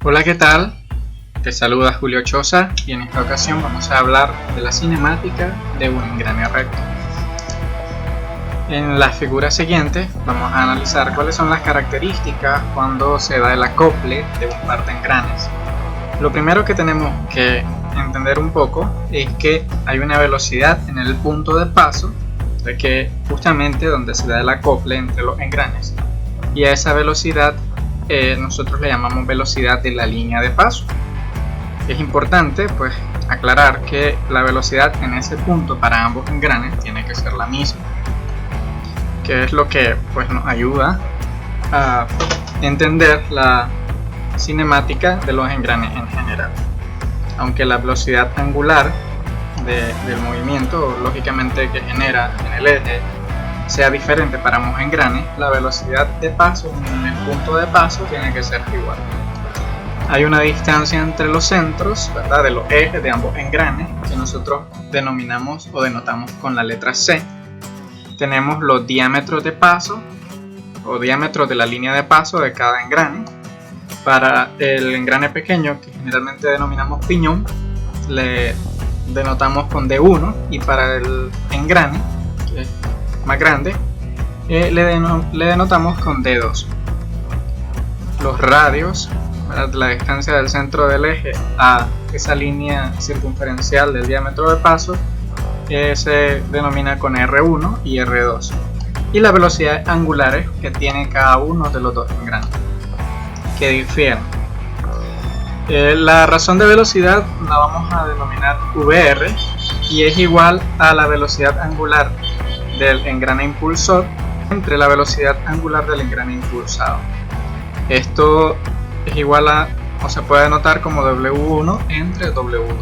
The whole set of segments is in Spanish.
Hola, ¿qué tal? Te saluda Julio Choza y en esta ocasión vamos a hablar de la cinemática de un engrane recto. En la figura siguiente vamos a analizar cuáles son las características cuando se da el acople de un par de engranes. Lo primero que tenemos que entender un poco es que hay una velocidad en el punto de paso, de que justamente donde se da el acople entre los engranes, y a esa velocidad nosotros le llamamos velocidad de la línea de paso. Es importante pues aclarar que la velocidad en ese punto para ambos engranes tiene que ser la misma, que es lo que pues nos ayuda a entender la cinemática de los engranes en general. Aunque la velocidad angular del movimiento lógicamente que genera en el eje sea diferente para ambos engranes, la velocidad de paso en el punto de paso tiene que ser igual. Hay una distancia entre los centros, ¿verdad?, de los ejes de ambos engranes que nosotros denominamos o denotamos con la letra C. Tenemos los diámetros de paso o diámetros de la línea de paso de cada engrane. Para el engrane pequeño, que generalmente denominamos piñón, le denotamos con D1, y para el engrane que es más grande le denotamos con D2. Los radios, ¿verdad?, la distancia del centro del eje a esa línea circunferencial del diámetro de paso se denomina con R1 y R2, y las velocidades angulares que tiene cada uno de los dos engranes que difieren. La razón de velocidad la vamos a denominar VR y es igual a la velocidad angular del engrane impulsor entre la velocidad angular del engrane impulsado. Esto es igual a, o se puede anotar como W1 entre W2.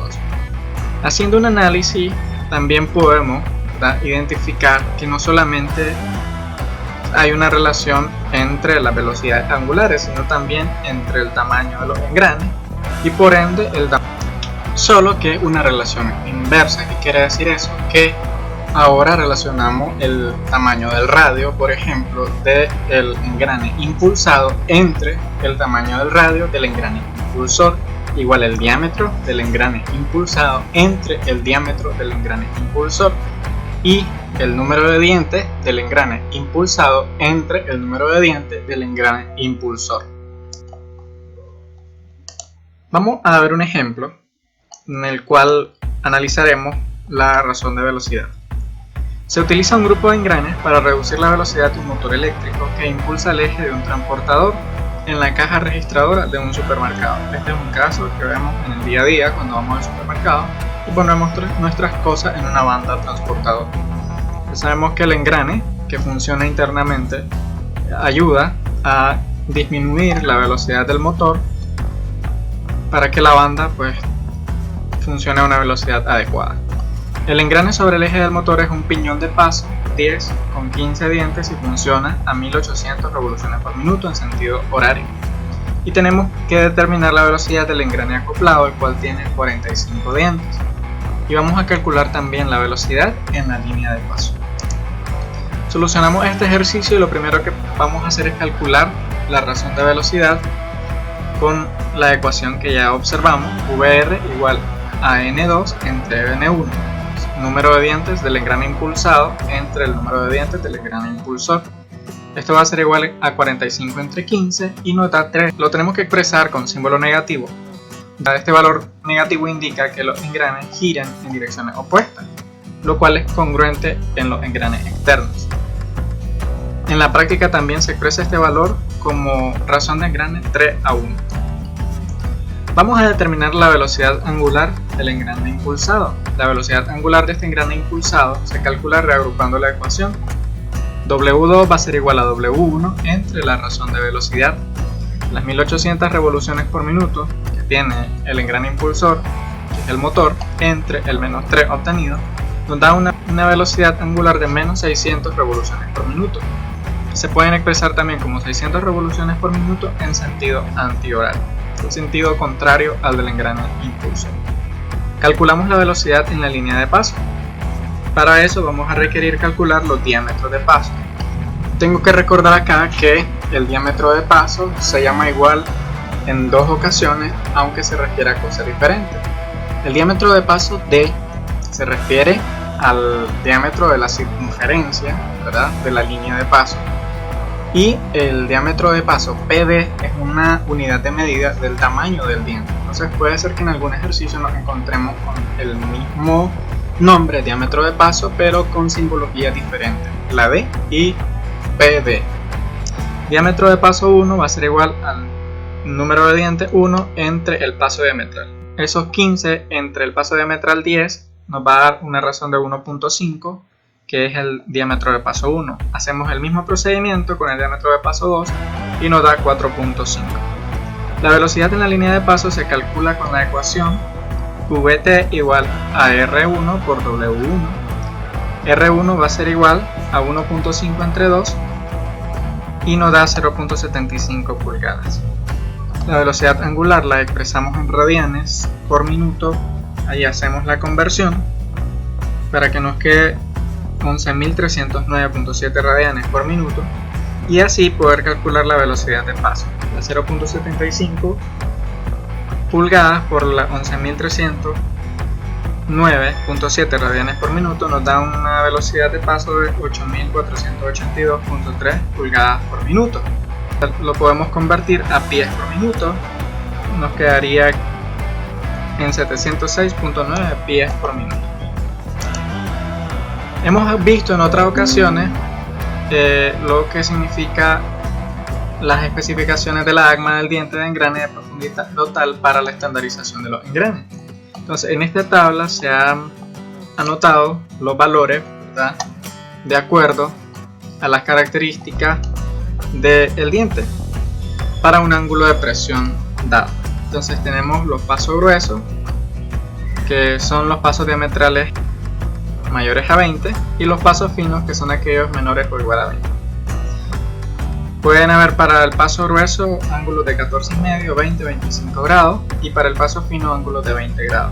Haciendo un análisis también podemos, ¿verdad?, identificar que no solamente hay una relación entre las velocidades angulares, sino también entre el tamaño de los engranes y por ende el tamaño. Solo que una relación inversa. ¿Qué quiere decir eso? Que ahora relacionamos el tamaño del radio, por ejemplo, del engrane impulsado entre el tamaño del radio del engrane impulsor, igual el diámetro del engrane impulsado entre el diámetro del engrane impulsor, y el número de dientes del engrane impulsado entre el número de dientes del engrane impulsor. Vamos a ver un ejemplo en el cual analizaremos la razón de velocidad. Se utiliza un grupo de engranes para reducir la velocidad de un motor eléctrico que impulsa el eje de un transportador en la caja registradora de un supermercado. Este es un caso que vemos en el día a día cuando vamos al supermercado y ponemos nuestras cosas en una banda transportadora. Ya sabemos que el engrane, que funciona internamente, ayuda a disminuir la velocidad del motor para que la banda pues funcione a una velocidad adecuada. El engrane sobre el eje del motor es un piñón de paso 10 con 15 dientes y funciona a 1800 revoluciones por minuto en sentido horario. Y tenemos que determinar la velocidad del engrane acoplado, el cual tiene 45 dientes. Y vamos a calcular también la velocidad en la línea de paso. Solucionamos este ejercicio y lo primero que vamos a hacer es calcular la razón de velocidad con la ecuación que ya observamos, VR igual a N2 entre N1, número de dientes del engrane impulsado entre el número de dientes del engrane impulsor. Esto va a ser igual a 45 entre 15 y nos da 3. Lo tenemos que expresar con símbolo negativo. Este valor negativo indica que los engranes giran en direcciones opuestas, lo cual es congruente en los engranes externos. En la práctica también se expresa este valor como razón de engrane 3:1. Vamos a determinar la velocidad angular del engrane impulsado. La velocidad angular de este engrane impulsado se calcula reagrupando la ecuación. W2 va a ser igual a W1 entre la razón de velocidad, las 1800 revoluciones por minuto que tiene el engrane impulsor, que es el motor, entre el menos 3 obtenido, nos da una velocidad angular de menos 600 revoluciones por minuto. Se pueden expresar también como 600 revoluciones por minuto en sentido antihorario, el sentido contrario al del engrane impulsor. Calculamos la velocidad en la línea de paso. Para eso vamos a requerir calcular los diámetros de paso. Tengo que recordar acá que el diámetro de paso se llama igual en dos ocasiones, aunque se refiere a cosas diferentes. El diámetro de paso D se refiere al diámetro de la circunferencia, ¿verdad?, de la línea de paso, y el diámetro de paso PD es una unidad de medida del tamaño del diente. Entonces puede ser que en algún ejercicio nos encontremos con el mismo nombre, diámetro de paso, pero con simbología diferente, la D y PD. Diámetro de paso 1 va a ser igual al número de dientes 1 entre el paso diametral. Esos 15 entre el paso diametral 10 nos va a dar una razón de 1.5, que es el diámetro de paso 1. Hacemos el mismo procedimiento con el diámetro de paso 2 y nos da 4.5. La velocidad en la línea de paso se calcula con la ecuación Vt igual a R1 por W1. R1 va a ser igual a 1.5 entre 2 y nos da 0.75 pulgadas. La velocidad angular la expresamos en radianes por minuto. Ahí hacemos la conversión para que nos quede 11.309.7 radianes por minuto y así poder calcular la velocidad de paso. La 0.75 pulgadas por la 11.309.7 radianes por minuto nos da una velocidad de paso de 8.482.3 pulgadas por minuto. Lo podemos convertir a pies por minuto, nos quedaría en 706.9 pies por minuto. Hemos visto en otras ocasiones lo que significa las especificaciones de la ACMA del diente de engrane de profundidad total para la estandarización de los engranes. Entonces, en esta tabla se han anotado los valores, ¿verdad?, de acuerdo a las características del diente para un ángulo de presión dado. Entonces tenemos los pasos gruesos, que son los pasos diametrales mayores a 20, y los pasos finos, que son aquellos menores o igual a 20. Pueden haber para el paso grueso ángulos de 14,5, 20, 25 grados, y para el paso fino ángulos de 20 grados.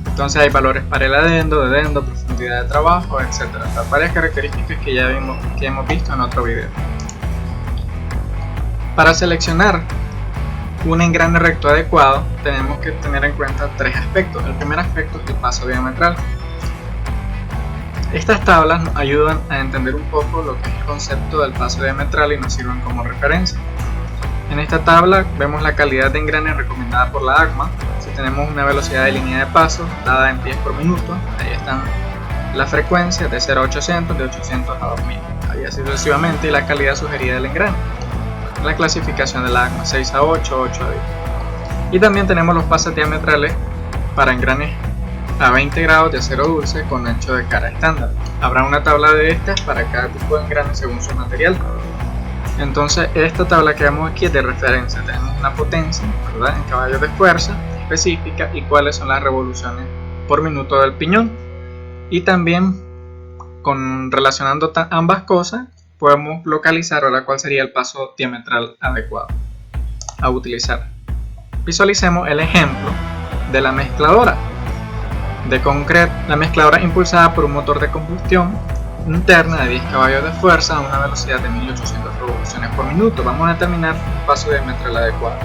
Entonces hay valores para el adendo, profundidad de trabajo, etc. Varias características que ya hemos visto en otro video. Para seleccionar un engrane recto adecuado tenemos que tener en cuenta tres aspectos. El primer aspecto es el paso diametral. Estas tablas nos ayudan a entender un poco lo que es el concepto del paso diametral y nos sirven como referencia. En esta tabla vemos la calidad de engrane recomendada por la ACMA. Si tenemos una velocidad de línea de paso dada en pies por minuto, ahí están las frecuencias de 0 a 800, de 800 a 2000, ahí así sucesivamente, y la calidad sugerida del engrane. La clasificación de la ACMA 6 a 8, 8 a 10. Y también tenemos los pasos diametrales para engranes a 20 grados de acero dulce con ancho de cara estándar. Habrá una tabla de estas para cada tipo de engrane según su material. Entonces esta tabla que vemos aquí es de referencia. Tenemos una potencia, ¿verdad?, en caballos de fuerza específica y cuáles son las revoluciones por minuto del piñón. Y también, relacionando ambas cosas, podemos localizar ahora cuál sería el paso diametral adecuado a utilizar. Visualicemos el ejemplo de la mezcladora de concreto. La mezcladora impulsada por un motor de combustión interna de 10 caballos de fuerza a una velocidad de 1800 revoluciones por minuto. Vamos a determinar un paso diametral adecuado.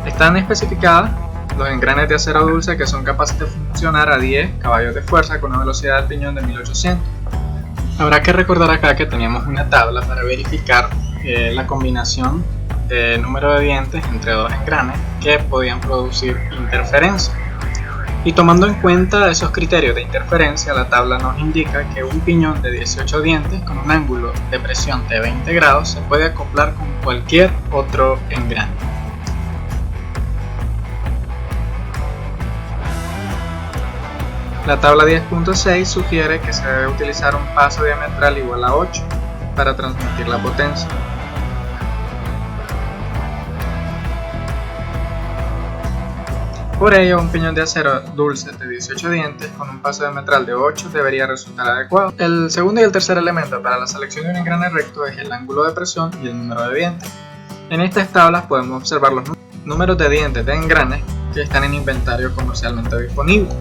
Están especificadas los engranes de acero dulce que son capaces de funcionar a 10 caballos de fuerza con una velocidad del piñón de 1800. Habrá que recordar acá que teníamos una tabla para verificar la combinación de número de dientes entre dos engranes que podían producir interferencia. Y tomando en cuenta esos criterios de interferencia, la tabla nos indica que un piñón de 18 dientes con un ángulo de presión de 20 grados se puede acoplar con cualquier otro engrane. La tabla 10.6 sugiere que se debe utilizar un paso diametral igual a 8 para transmitir la potencia. Por ello, un piñón de acero dulce de 18 dientes con un paso diametral de 8 debería resultar adecuado. El segundo y el tercer elemento para la selección de un engrane recto es el ángulo de presión y el número de dientes. En estas tablas podemos observar los números de dientes de engranes que están en inventario comercialmente disponible.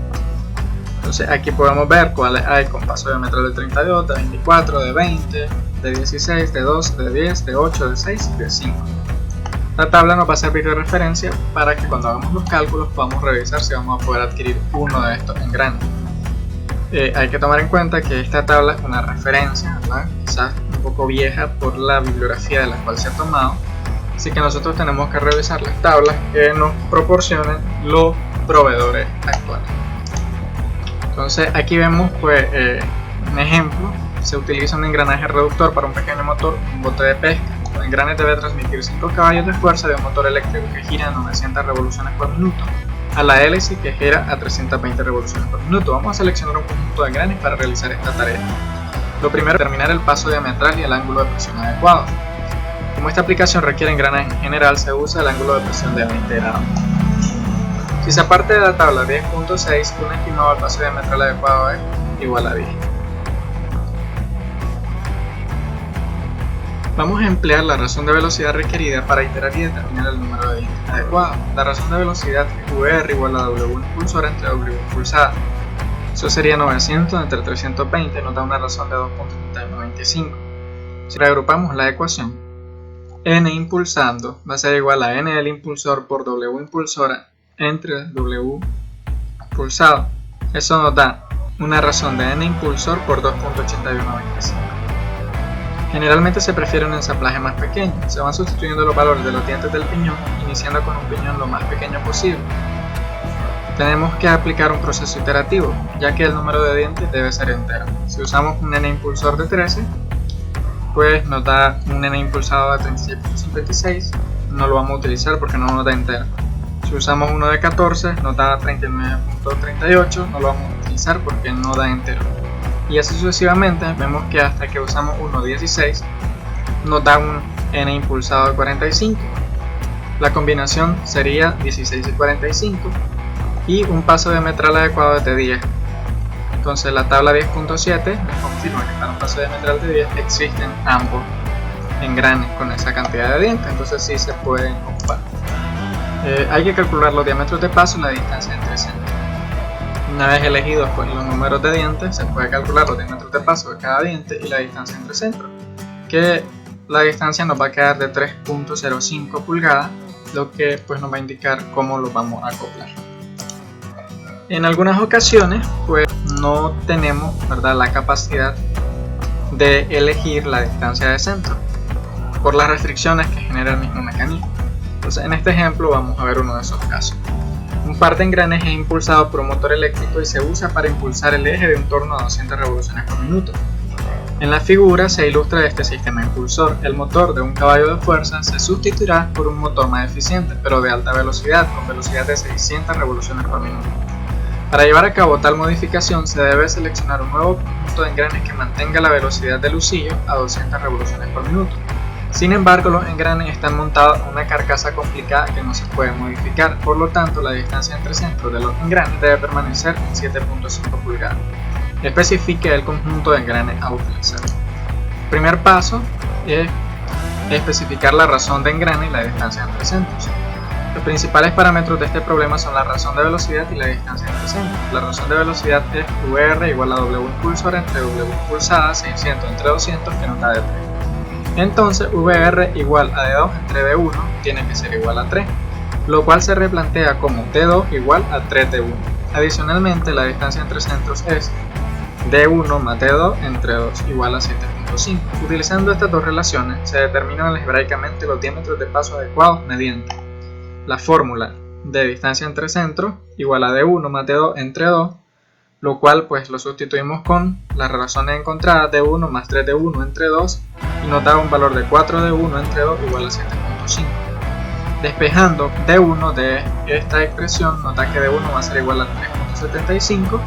Entonces aquí podemos ver cuáles hay con paso diametral de 32, de 24, de 20, de 16, de 12, de 10, de 8, de 6 y de 5. La tabla nos va a servir de referencia para que cuando hagamos los cálculos podamos revisar si vamos a poder adquirir uno de estos engranes. Hay que tomar en cuenta que esta tabla es una referencia, ¿verdad? Quizás un poco vieja por la bibliografía de la cual se ha tomado, así que nosotros tenemos que revisar las tablas que nos proporcionen los proveedores actuales. Entonces aquí vemos pues un ejemplo. Se utiliza un engranaje reductor para un pequeño motor, un bote de pesca. El engrane debe transmitir 5 caballos de fuerza de un motor eléctrico que gira a 900 revoluciones por minuto a la hélice que gira a 320 revoluciones por minuto. Vamos a seleccionar un conjunto de engranes para realizar esta tarea. Lo primero es determinar el paso diametral y el ángulo de presión adecuado. Como esta aplicación requiere engranaje en general, se usa el ángulo de presión de 20 grados. Si se parte de la tabla 10.6, un estimado del paso diametral adecuado es igual a 10. Vamos a emplear la razón de velocidad requerida para iterar y determinar el número de dientes adecuado. La razón de velocidad es VR igual a W impulsora entre W impulsada. Eso sería 900 entre 320, nos da una razón de 2.3195. Si reagrupamos la ecuación, N impulsando va a ser igual a N del impulsor por W impulsora entre W impulsado. Eso nos da una razón de N impulsor por 2.8195. Generalmente se prefiere un ensamblaje más pequeño. Se van sustituyendo los valores de los dientes del piñón, iniciando con un piñón lo más pequeño posible. Tenemos que aplicar un proceso iterativo, ya que el número de dientes debe ser entero. Si usamos un N impulsor de 13, pues nos da un N impulsado de 36.56, no lo vamos a utilizar porque no nos da entero. Si usamos uno de 14, nos da 39.38, no lo vamos a utilizar porque no da entero. Y así sucesivamente. Vemos que hasta que usamos 1.16 nos da un N impulsado de 45. La combinación sería 16 y 45 y un paso diametral adecuado es de 10. Entonces la tabla 10.7 nos confirma que para un paso diametral de 10 existen ambos engranes con esa cantidad de dientes, entonces sí se pueden ocupar. Hay que calcular los diámetros de paso y la distancia entre centros. Una vez elegidos pues, los números de dientes, se puede calcular los diámetros de paso de cada diente y la distancia entre centros, que la distancia nos va a quedar de 3.05 pulgadas, lo que pues, nos va a indicar cómo los vamos a acoplar. En algunas ocasiones pues no tenemos, ¿verdad?, la capacidad de elegir la distancia de centro por las restricciones que genera el mismo mecanismo. Entonces en este ejemplo vamos a ver uno de esos casos. Un par de engranes es impulsado por un motor eléctrico y se usa para impulsar el eje de un torno a 200 revoluciones por minuto. En la figura se ilustra este sistema impulsor. El motor de un caballo de fuerza se sustituirá por un motor más eficiente, pero de alta velocidad, con velocidad de 600 revoluciones por minuto. Para llevar a cabo tal modificación se debe seleccionar un nuevo conjunto de engranes que mantenga la velocidad del husillo a 200 revoluciones por minuto. Sin embargo, los engranes están montados en una carcasa complicada que no se puede modificar, por lo tanto la distancia entre centros de los engranes debe permanecer en 7.5 pulgadas. Especifique el conjunto de engranes a utilizar. El primer paso es especificar la razón de engrane y la distancia entre centros. Los principales parámetros de este problema son la razón de velocidad y la distancia entre centros. La razón de velocidad es VR igual a W impulsor entre W impulsada, 600 entre 200, que nos da de 3. Entonces VR igual a D2 entre D1 tiene que ser igual a 3, lo cual se replantea como D2 igual a 3D1. Adicionalmente, la distancia entre centros es D1 más D2 entre 2 igual a 7.5. Utilizando estas dos relaciones, se determinan algebraicamente los diámetros de paso adecuados mediante la fórmula de distancia entre centros igual a D1 más D2 entre 2, lo cual pues lo sustituimos con las relaciones encontradas D1 más 3D1 entre 2 y nos da un valor de 4D1 entre 2 igual a 7.5. Despejando D1 de esta expresión nos da que D1 va a ser igual a 3.75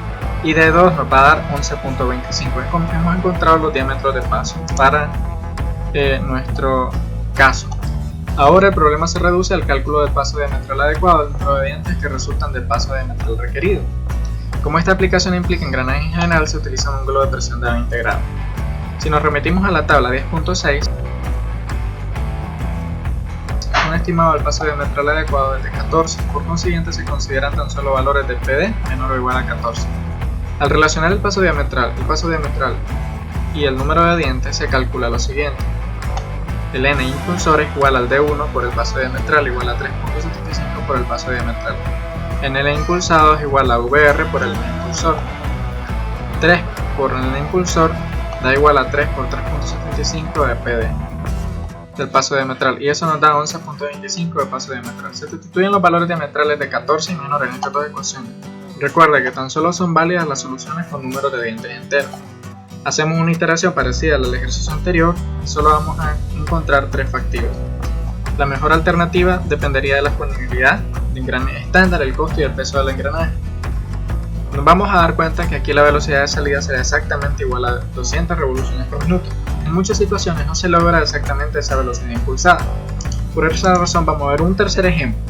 y D2 nos va a dar 11.25. Hemos encontrado los diámetros de paso para nuestro caso. Ahora el problema se reduce al cálculo del paso diametral adecuado del número de dientes que resultan del paso diametral requerido. Como esta aplicación implica engranaje en general, se utiliza un ángulo de presión de 20 grados. Si nos remitimos a la tabla 10.6, un estimado del paso diametral adecuado es de 14, por consiguiente se consideran tan solo valores de PD menor o igual a 14. Al relacionar el paso diametral y el número de dientes se calcula lo siguiente. el N impulsor es igual al D1 por el paso diametral igual a 3.75 por el paso diametral. NL impulsado es igual a VR por el N impulsor. 3 por el N impulsor da igual a 3 por 3.75 de PD del paso diametral, y eso nos da 11.25 de paso diametral. Se sustituyen los valores diametrales de 14 y menor en estas dos ecuaciones. Recuerda que tan solo son válidas las soluciones con números de dientes enteros. Hacemos una iteración parecida al ejercicio anterior y solo vamos a encontrar 3 factibles. La mejor alternativa dependería de la disponibilidad de engranes estándar, el costo y el peso del engranaje. Nos vamos a dar cuenta que aquí la velocidad de salida será exactamente igual a 200 revoluciones por minuto. En muchas situaciones no se logra exactamente esa velocidad impulsada. Por esa razón vamos a ver un tercer ejemplo.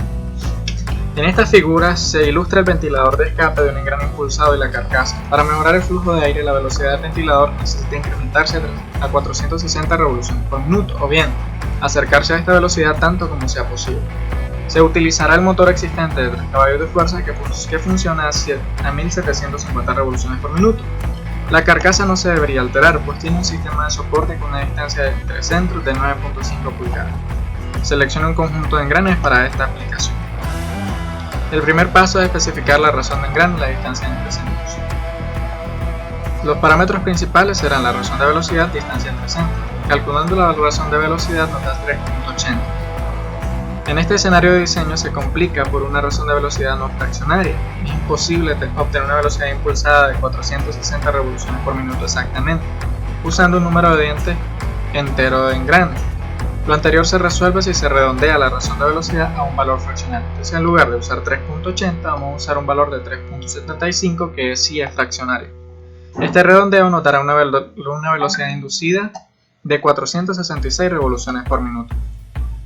En esta figura se ilustra el ventilador de escape de un engrane impulsado y la carcasa. Para mejorar el flujo de aire, la velocidad del ventilador necesita incrementarse a 460 revoluciones por minuto, o bien acercarse a esta velocidad tanto como sea posible. Se utilizará el motor existente de 3 caballos de fuerza que funciona a 1750 revoluciones por minuto. La carcasa no se debería alterar, pues tiene un sistema de soporte con una distancia entre centros de 9.5 pulgadas. Seleccione un conjunto de engranes para esta aplicación. El primer paso es especificar la razón de engrane y la distancia entre centros. Los parámetros principales serán la razón de velocidad y distancia entre centros. Calculando la razón de velocidad nos da 3.80. En este escenario de diseño se complica por una razón de velocidad no fraccionaria. Es imposible obtener una velocidad impulsada de 460 revoluciones por minuto exactamente, usando un número de dientes entero de engrane. Lo anterior se resuelve si se redondea la razón de velocidad a un valor fraccionario. Entonces, en lugar de usar 3.80 vamos a usar un valor de 3.75 que sí es fraccionario. Este redondeo nos dará una velocidad inducida de 466 revoluciones por minuto.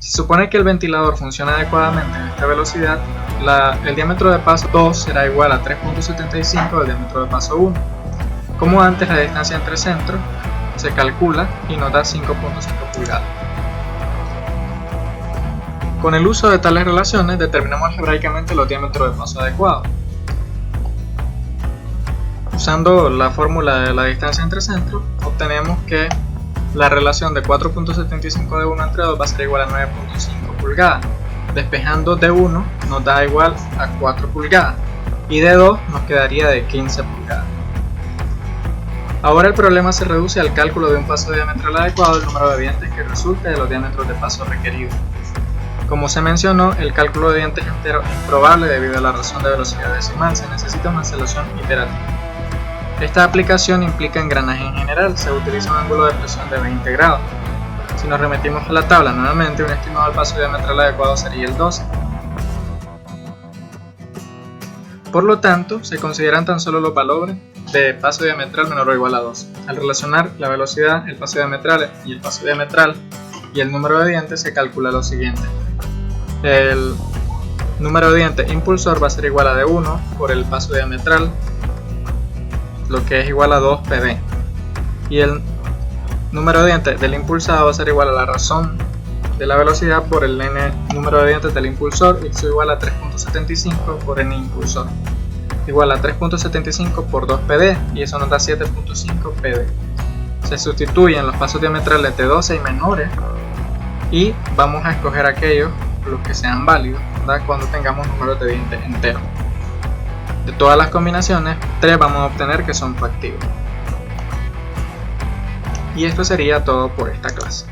Si supone que el ventilador funciona adecuadamente a esta velocidad, el diámetro de paso 2 será igual a 3.75 del diámetro de paso 1. Como antes, la distancia entre centros se calcula y nos da 5.5 pulgadas. Con el uso de tales relaciones determinamos algebraicamente los diámetros de paso adecuados. Usando la fórmula de la distancia entre centros, obtenemos que la relación de 4.75 de 1 entre 2 va a ser igual a 9.5 pulgadas. Despejando de 1 nos da igual a 4 pulgadas y de 2 nos quedaría de 15 pulgadas. Ahora el problema se reduce al cálculo de un paso diametral adecuado del número de dientes que resulte de los diámetros de paso requeridos. Como se mencionó, el cálculo de dientes enteros es improbable debido a la razón de velocidad decimal, se necesita una solución iterativa. Esta aplicación implica engranaje en general, se utiliza un ángulo de presión de 20 grados. Si nos remitimos a la tabla nuevamente, un estimado del paso diametral adecuado sería el 12. Por lo tanto, se consideran tan solo los valores de paso diametral menor o igual a 12. Al relacionar la velocidad, el paso diametral y el número de dientes, se calcula lo siguiente. El número de dientes impulsor va a ser igual a D1 por el paso diametral, lo que es igual a 2 PD, y el número de dientes del impulsado va a ser igual a la razón de la velocidad por el n número de dientes del impulsor, y eso igual a 3.75 por n impulsor, igual a 3.75 por 2 PD, y eso nos da 7.5 PD. Se sustituyen los pasos diametrales de 12 y menores y vamos a escoger aquellos los que sean válidos, ¿verdad?, cuando tengamos números de dientes enteros. De todas las combinaciones, 3 vamos a obtener que son factibles. Y esto sería todo por esta clase.